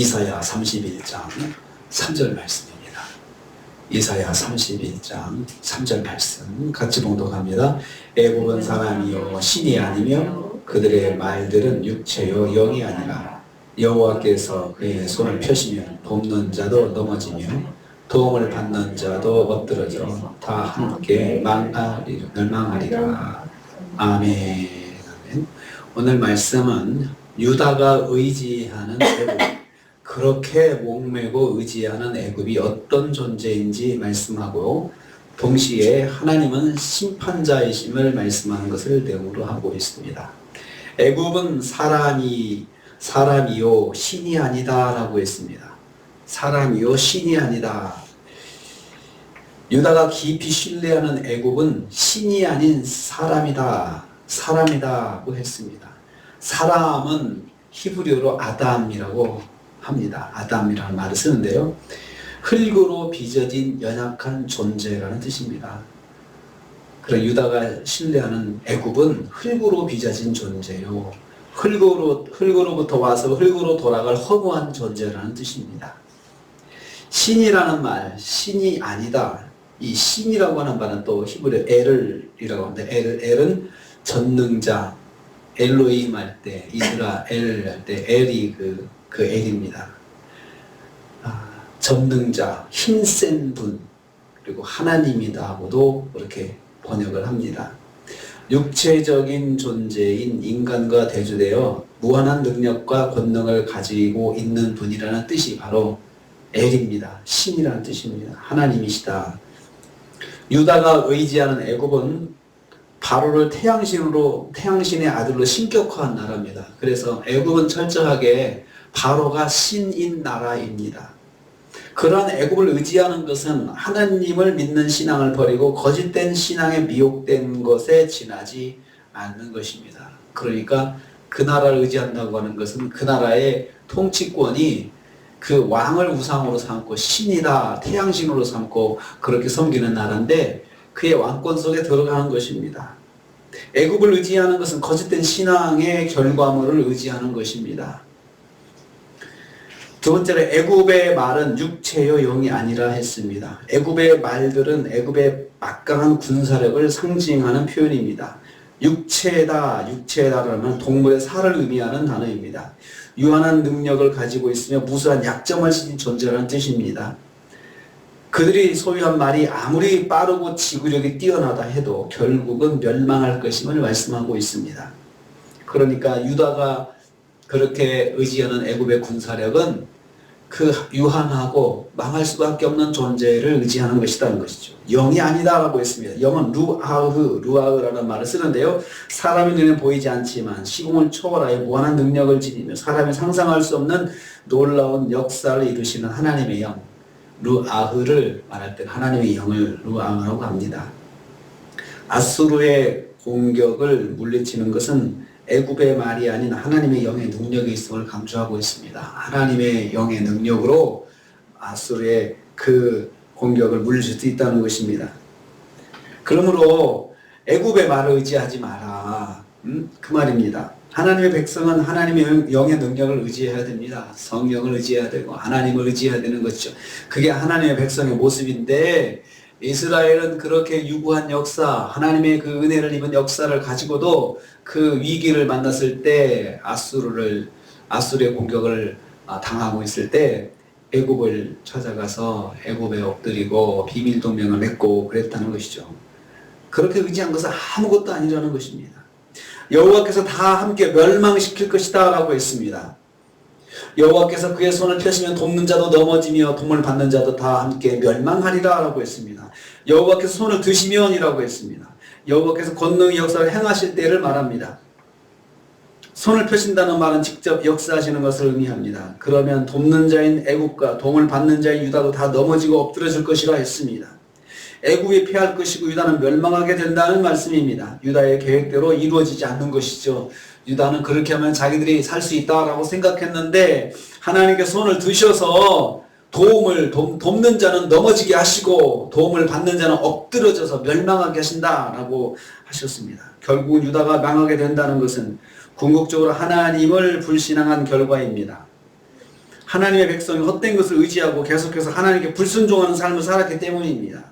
이사야 31장 3절 말씀입니다. 이사야 31장 3절 말씀 같이 봉독합니다. 애굽은 사람이요 신이 아니며 그들의 말들은 육체요 영이 아니라 여호와께서 그의 손을 펴시면 돕는 자도 넘어지며 도움을 받는 자도 엎드러져 다 함께 멸망하리라. 아멘. 아멘. 오늘 말씀은 유다가 의지하는 애굽, 그렇게 목매고 의지하는 애굽이 어떤 존재인지 말씀하고, 동시에 하나님은 심판자이심을 말씀하는 것을 내용으로 하고 있습니다. 애굽은 사람이요 신이 아니다 라고 했습니다. 사람이요 신이 아니다. 유다가 깊이 신뢰하는 애굽은 신이 아닌 사람이다고 했습니다. 사람은 히브리어로 아담이라고 합니다. 아담이라는 말을 쓰는데요, 흙으로 빚어진 연약한 존재라는 뜻입니다. 그래서 유다가 신뢰하는 애굽은 흙으로 빚어진 존재요, 흙으로부터 와서 흙으로 돌아갈 허무한 존재라는 뜻입니다. 신이라는 말, 신이 아니다. 이 신이라고 하는 말은 또 히브리어 엘이라고 합니다. 엘은 전능자, 엘로힘 할 때, 이스라엘 할 때 엘이 그 엘입니다. 전능자, 힘센 분, 그리고 하나님이다 하고도 그렇게 번역을 합니다. 육체적인 존재인 인간과 대조되어 무한한 능력과 권능을 가지고 있는 분이라는 뜻이 바로 엘입니다. 신이라는 뜻입니다. 하나님이시다. 유다가 의지하는 애굽은 바로를 태양신의 아들로 신격화한 나라입니다. 그래서 애굽은 철저하게 바로가 신인 나라입니다. 그러한 애굽을 의지하는 것은 하나님을 믿는 신앙을 버리고 거짓된 신앙에 미혹된 것에 지나지 않는 것입니다. 그러니까 그 나라를 의지한다고 하는 것은 그 나라의 통치권이 그 왕을 우상으로 삼고 신이다, 태양신으로 삼고 그렇게 섬기는 나라인데 그의 왕권 속에 들어가는 것입니다. 애굽을 의지하는 것은 거짓된 신앙의 결과물을 의지하는 것입니다. 두 번째로 애굽의 말은 육체요 영이 아니라 했습니다. 애굽의 말들은 애굽의 막강한 군사력을 상징하는 표현입니다. 육체다라는 동물의 살을 의미하는 단어입니다. 유한한 능력을 가지고 있으며 무수한 약점을 지닌 존재라는 뜻입니다. 그들이 소유한 말이 아무리 빠르고 지구력이 뛰어나다 해도 결국은 멸망할 것임을 말씀하고 있습니다. 그러니까 유다가 그렇게 의지하는 애굽의 군사력은 그 유한하고 망할 수밖에 없는 존재를 의지하는 것이라는 것이죠. 영이 아니다라고 했습니다. 영은 루아흐라는 말을 쓰는데요, 사람의 눈에 보이지 않지만 시공을 초월하여 무한한 능력을 지니며 사람이 상상할 수 없는 놀라운 역사를 이루시는 하나님의 영, 루아흐를 말할 때 하나님의 영을 루아흐라고 합니다. 아수르의 공격을 물리치는 것은 애굽의 말이 아닌 하나님의 영의 능력이 있음을 강조하고 있습니다. 하나님의 영의 능력으로 아수르의 그 공격을 물리칠 수 있다는 것입니다. 그러므로 애굽의 말을 의지하지 마라, 그 말입니다. 하나님의 백성은 하나님의 영의 능력을 의지해야 됩니다. 성령을 의지해야 되고 하나님을 의지해야 되는 것이죠. 그게 하나님의 백성의 모습인데, 이스라엘은 그렇게 유구한 역사, 하나님의 그 은혜를 입은 역사를 가지고도 그 위기를 만났을 때 아수르의 공격을 당하고 있을 때 애굽을 찾아가서 애굽에 엎드리고 비밀 동맹을 맺고 그랬다는 것이죠. 그렇게 의지한 것은 아무것도 아니라는 것입니다. 여호와께서 다 함께 멸망시킬 것이다 라고 했습니다. 여호와께서 그의 손을 펴시면 돕는 자도 넘어지며 도움을 받는 자도 다 함께 멸망하리라 라고 했습니다. 여호와께서 손을 드시면 이라고 했습니다. 여호와께서 권능의 역사를 행하실 때를 말합니다. 손을 펴신다는 말은 직접 역사하시는 것을 의미합니다. 그러면 돕는 자인 애굽과 도움을 받는 자인 유다도 다 넘어지고 엎드려질 것이라 했습니다. 애굽이 패할 것이고 유다는 멸망하게 된다는 말씀입니다. 유다의 계획대로 이루어지지 않는 것이죠. 유다는 그렇게 하면 자기들이 살 수 있다라고 생각했는데 하나님께서 손을 드셔서 돕는 자는 넘어지게 하시고 도움을 받는 자는 엎드러져서 멸망하게 하신다라고 하셨습니다. 결국은 유다가 망하게 된다는 것은 궁극적으로 하나님을 불신앙한 결과입니다. 하나님의 백성이 헛된 것을 의지하고 계속해서 하나님께 불순종하는 삶을 살았기 때문입니다.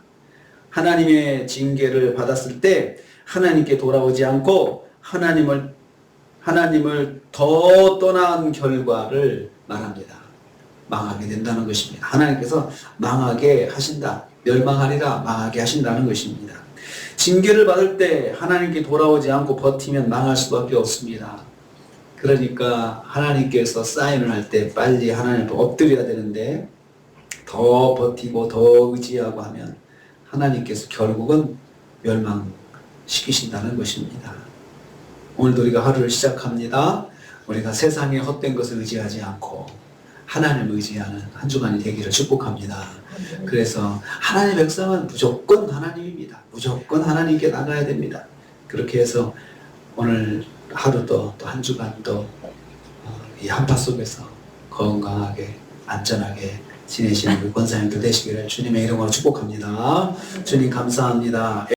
하나님의 징계를 받았을 때 하나님께 돌아오지 않고 하나님을 더 떠난 결과를 말합니다. 망하게 된다는 것입니다. 하나님께서 망하게 하신다. 멸망하리라 망하게 하신다는 것입니다. 징계를 받을 때 하나님께 돌아오지 않고 버티면 망할 수밖에 없습니다. 그러니까 하나님께서 사인을 할 때 빨리 하나님 앞에 엎드려야 되는데 더 버티고 더 의지하고 하면 하나님께서 결국은 멸망시키신다는 것입니다. 오늘도 우리가 하루를 시작합니다. 우리가 세상의 헛된 것을 의지하지 않고 하나님을 의지하는 한 주간이 되기를 축복합니다. 그래서 하나님의 백성은 무조건 하나님입니다. 무조건 하나님께 나가야 됩니다. 그렇게 해서 오늘 하루도 또 한 주간도 이 한파 속에서 건강하게 안전하게 지내시는 우리 권사님들 되시기를 주님의 이름으로 축복합니다. 주님 감사합니다.